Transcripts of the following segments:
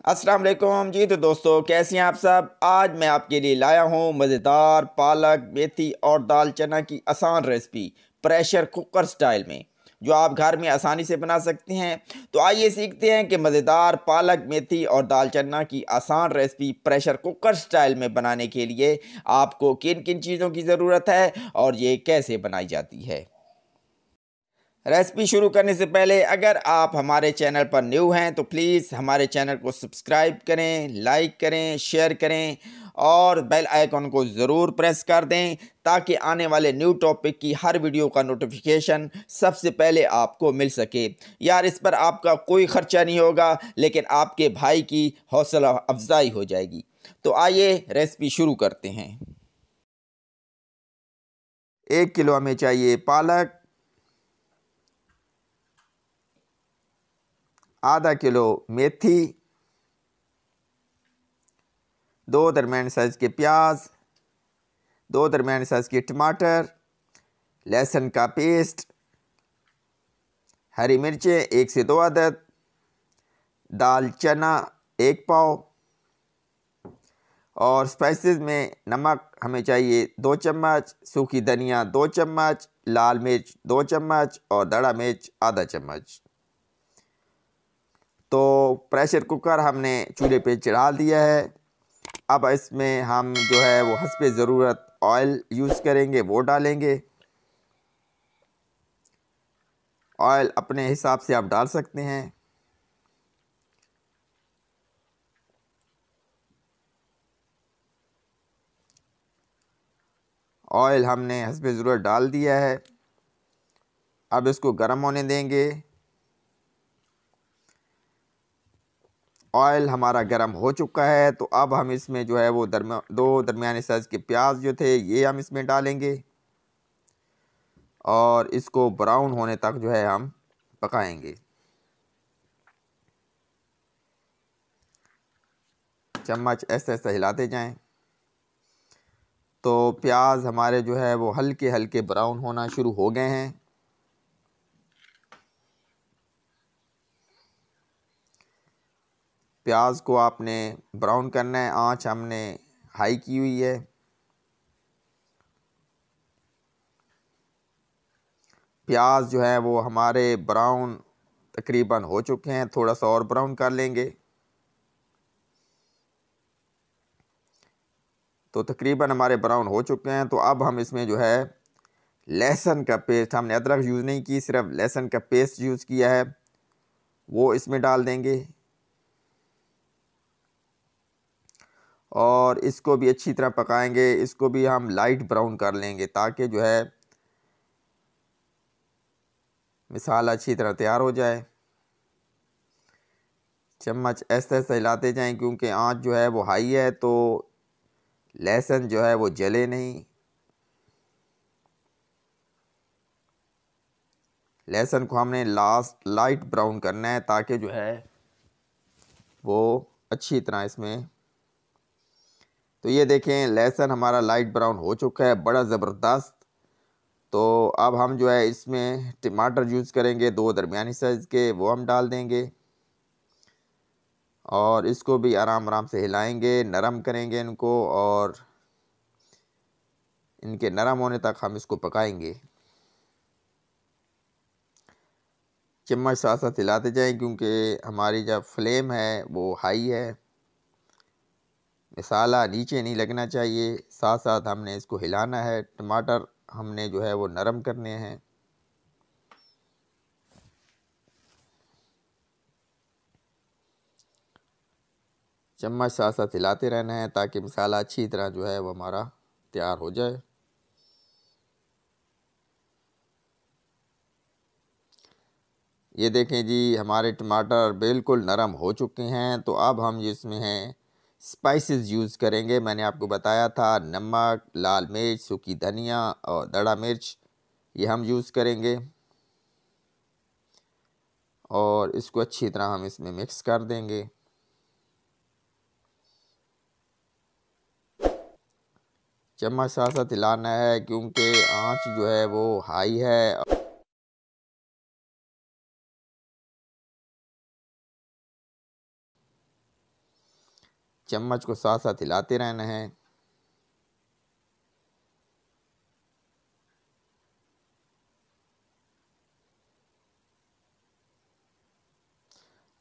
अस्सलाम वालेकुम जी। तो दोस्तों, कैसे हैं आप सब। आज मैं आपके लिए लाया हूं मज़ेदार पालक मेथी और दाल चना की आसान रेसिपी प्रेशर कुकर स्टाइल में, जो आप घर में आसानी से बना सकते हैं। तो आइए सीखते हैं कि मज़ेदार पालक मेथी और दाल चना की आसान रेसिपी प्रेशर कुकर स्टाइल में बनाने के लिए आपको किन किन चीज़ों की ज़रूरत है और ये कैसे बनाई जाती है। रेसिपी शुरू करने से पहले अगर आप हमारे चैनल पर न्यू हैं तो प्लीज़ हमारे चैनल को सब्सक्राइब करें, लाइक करें, शेयर करें और बेल आइकन को ज़रूर प्रेस कर दें ताकि आने वाले न्यू टॉपिक की हर वीडियो का नोटिफिकेशन सबसे पहले आपको मिल सके। यार, इस पर आपका कोई ख़र्चा नहीं होगा, लेकिन आपके भाई की हौसला अफजाई हो जाएगी। तो आइए रेसिपी शुरू करते हैं। 1 किलो हमें चाहिए पालक, आधा किलो मेथी, 2 दरमियाने साइज़ के प्याज, 2 दरमियाने साइज़ के टमाटर, लहसुन का पेस्ट, हरी मिर्चें 1 से 2 अदद, दाल चना 1 पाव और स्पाइसेस में नमक हमें चाहिए 2 चम्मच, सूखी धनिया 2 चम्मच, लाल मिर्च 2 चम्मच और दड़ा मिर्च आधा चम्मच। तो प्रेशर कुकर हमने चूल्हे पे चढ़ा दिया है। अब इसमें हम जो है वो हस्बे ज़रूरत ऑयल यूज़ करेंगे, वो डालेंगे। ऑयल अपने हिसाब से आप डाल सकते हैं। ऑयल हमने हस्बे ज़रूरत डाल दिया है। अब इसको गर्म होने देंगे। ऑयल हमारा गर्म हो चुका है, तो अब हम इसमें जो है वो 2 दरमियाने साइज़ के प्याज जो थे ये हम इसमें डालेंगे और इसको ब्राउन होने तक जो है हम पकाएंगे। चम्मच ऐसे ऐसे हिलाते जाएं। तो प्याज हमारे जो है वो हल्के हल्के ब्राउन होना शुरू हो गए हैं। प्याज को आपने ब्राउन करना है। आंच हमने हाई की हुई है। प्याज जो है वो हमारे ब्राउन तकरीबन हो चुके हैं, थोड़ा सा और ब्राउन कर लेंगे। तो तकरीबन हमारे ब्राउन हो चुके हैं। तो अब हम इसमें जो है लहसुन का पेस्ट, हमने अदरक यूज़ नहीं की, सिर्फ लहसुन का पेस्ट यूज़ किया है, वो इसमें डाल देंगे और इसको भी अच्छी तरह पकाएंगे। इसको भी हम लाइट ब्राउन कर लेंगे ताकि जो है मसाला अच्छी तरह तैयार हो जाए। चम्मच ऐसे ऐसे हिलाते जाएं क्योंकि आंच जो है वो हाई है, तो लहसुन जो है वो जले नहीं। लहसुन को हमने लाइट ब्राउन करना है ताकि जो है वो अच्छी तरह इसमें। तो ये देखें, लहसुन हमारा लाइट ब्राउन हो चुका है, बड़ा ज़बरदस्त। तो अब हम जो है इसमें टमाटर यूज़ करेंगे, 2 दरमियानी साइज़ के, वो हम डाल देंगे और इसको भी आराम आराम से हिलाएंगे, नरम करेंगे इनको और इनके नरम होने तक हम इसको पकाएंगे। चम्मच साथ साथ हिलाते जाएं क्योंकि हमारी जब फ्लेम है वो हाई है, मसाला नीचे नहीं लगना चाहिए। साथ साथ हमने इसको हिलाना है। टमाटर हमने जो है वो नरम करने हैं। चम्मच साथ साथ हिलाते रहना है ताकि मसाला अच्छी तरह जो है वो हमारा तैयार हो जाए। ये देखें जी, हमारे टमाटर बिल्कुल नरम हो चुके हैं। तो अब हम इसमें हैं स्पाइसेस यूज़ करेंगे। मैंने आपको बताया था नमक, लाल मिर्च, सूखी धनिया और दड़ा मिर्च, ये हम यूज़ करेंगे और इसको अच्छी तरह हम इसमें मिक्स कर देंगे। चम्मच साथ साथ हिलाना है क्योंकि आंच जो है वो हाई है। चम्मच को साथ साथ हिलाते रहना है।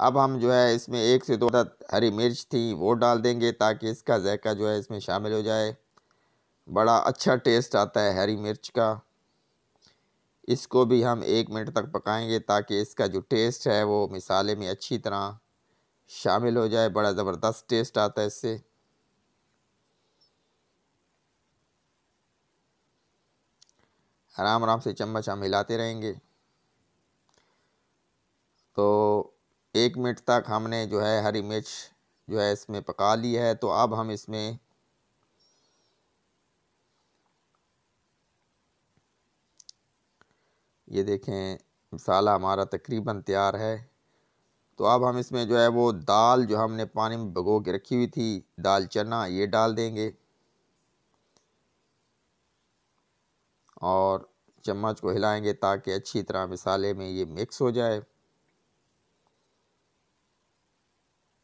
अब हम जो है इसमें 1 से 2 हरी मिर्च थी वो डाल देंगे ताकि इसका जायका जो है इसमें शामिल हो जाए। बड़ा अच्छा टेस्ट आता है हरी मिर्च का। इसको भी हम 1 मिनट तक पकाएंगे ताकि इसका जो टेस्ट है वो मसाले में अच्छी तरह शामिल हो जाए। बड़ा ज़बरदस्त टेस्ट आता है इससे। आराम आराम से चम्मच हम हिलाते रहेंगे। तो 1 मिनट तक हमने जो है हरी मिर्च जो है इसमें पका ली है। तो अब हम इसमें ये देखें मसाला हमारा तकरीबन तैयार है। तो अब हम इसमें जो है वो दाल जो हमने पानी में भिगो के रखी हुई थी, दाल चना, ये डाल देंगे और चम्मच को हिलाएंगे ताकि अच्छी तरह मसाले में ये मिक्स हो जाए।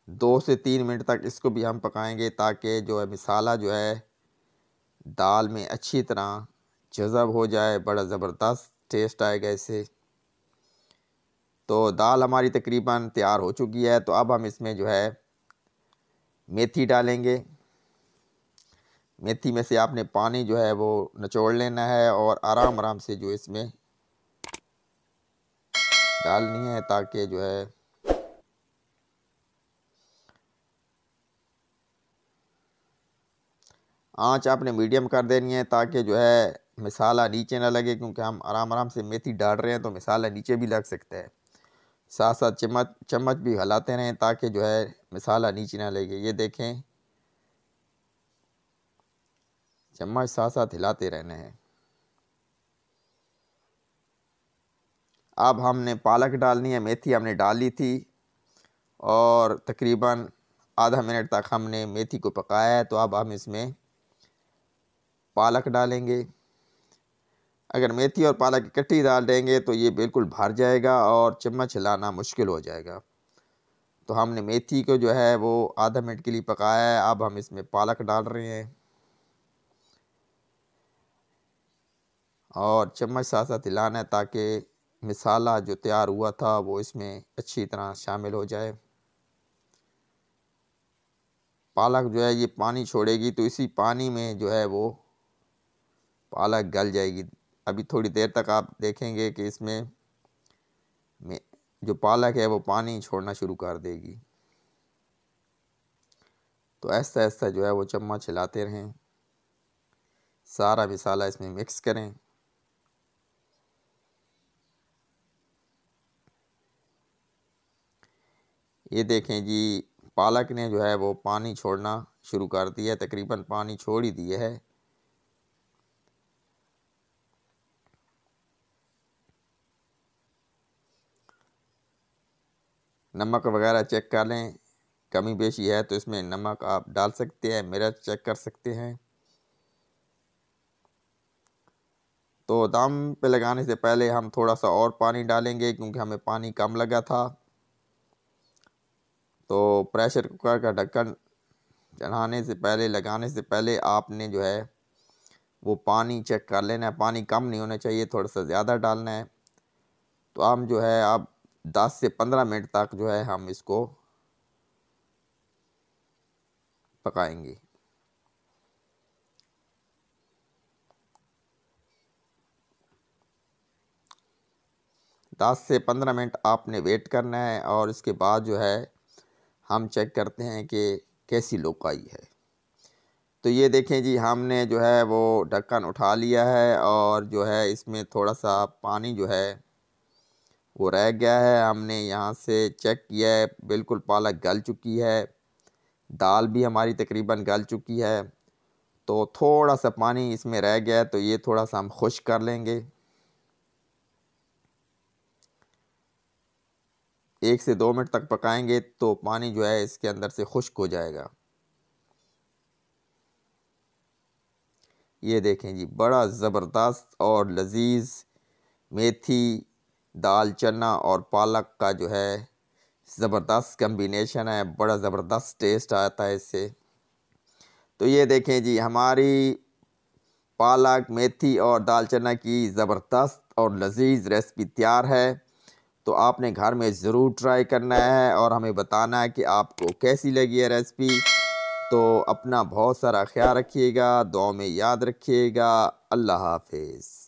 2 से 3 मिनट तक इसको भी हम पकाएंगे ताकि जो है मसाला जो है दाल में अच्छी तरह जज़ब हो जाए। बड़ा ज़बरदस्त टेस्ट आएगा इससे। तो दाल हमारी तकरीबन तैयार हो चुकी है। तो अब हम इसमें जो है मेथी डालेंगे। मेथी में से आपने पानी जो है वो निचोड़ लेना है और आराम आराम से जो इसमें डालनी है ताकि जो है आंच आपने मीडियम कर देनी है ताकि जो है मसाला नीचे ना लगे, क्योंकि हम आराम आराम से मेथी डाल रहे हैं तो मसाला नीचे भी लग सकता है। साथ साथ चम्मच चम्मच भी हिलाते रहें ताकि जो है मसाला नीचे ना लगे। ये देखें चम्मच साथ साथ हिलाते रहना है। अब हमने पालक डालनी है। मेथी हमने डाली थी और तकरीबन आधा मिनट तक हमने मेथी को पकाया है। तो अब हम इसमें पालक डालेंगे। अगर मेथी और पालक इकट्ठी डाल देंगे तो ये बिल्कुल भर जाएगा और चम्मच हिलाना मुश्किल हो जाएगा। तो हमने मेथी को जो है वो आधा मिनट के लिए पकाया है। अब हम इसमें पालक डाल रहे हैं और चम्मच साथ साथ हिलाना है ताकि मसाला जो तैयार हुआ था वो इसमें अच्छी तरह शामिल हो जाए। पालक जो है ये पानी छोड़ेगी तो इसी पानी में जो है वो पालक गल जाएगी। अभी थोड़ी देर तक आप देखेंगे कि इसमें में जो पालक है वो पानी छोड़ना शुरू कर देगी। तो ऐसा ऐसा जो है वो चम्मच हिलाते रहें, सारा मसाला इसमें मिक्स करें। ये देखें जी पालक ने जो है वो पानी छोड़ना शुरू कर दिया है, तकरीबन पानी छोड़ ही दिया है। नमक वगैरह चेक कर लें, कमी बेशी है तो इसमें नमक आप डाल सकते हैं, मिर्च चेक कर सकते हैं। तो दम पे लगाने से पहले हम थोड़ा सा और पानी डालेंगे क्योंकि हमें पानी कम लगा था। तो प्रेशर कुकर का ढक्कन चढ़ाने से पहले, लगाने से पहले आपने जो है वो पानी चेक कर लेना है। पानी कम नहीं होना चाहिए, थोड़ा सा ज़्यादा डालना है। तो हम जो है अब 10 से 15 मिनट तक जो है हम इसको पकाएंगे। 10 से 15 मिनट आपने वेट करना है और इसके बाद जो है हम चेक करते हैं कि कैसी लुक आई है। तो ये देखें जी हमने जो है वो ढक्कन उठा लिया है और जो है इसमें थोड़ा सा पानी जो है वो रह गया है। हमने यहाँ से चेक किया है, बिल्कुल पालक गल चुकी है, दाल भी हमारी तकरीबन गल चुकी है। तो थोड़ा सा पानी इसमें रह गया है, तो ये थोड़ा सा हम खुश्क कर लेंगे। 1 से 2 मिनट तक पकाएंगे तो पानी जो है इसके अंदर से खुश्क हो जाएगा। ये देखें जी बड़ा ज़बरदस्त और लजीज मेथी, दाल चना और पालक का जो है ज़बरदस्त कम्बिनेशन है, बड़ा ज़बरदस्त टेस्ट आता है इससे। तो ये देखें जी, हमारी पालक, मेथी और दाल चना की ज़बरदस्त और लजीज रेसिपी तैयार है। तो आपने घर में ज़रूर ट्राई करना है और हमें बताना है कि आपको कैसी लगी है रेसिपी। तो अपना बहुत सारा ख्याल रखिएगा, दुआ में याद रखिएगा। अल्लाह हाफिज़।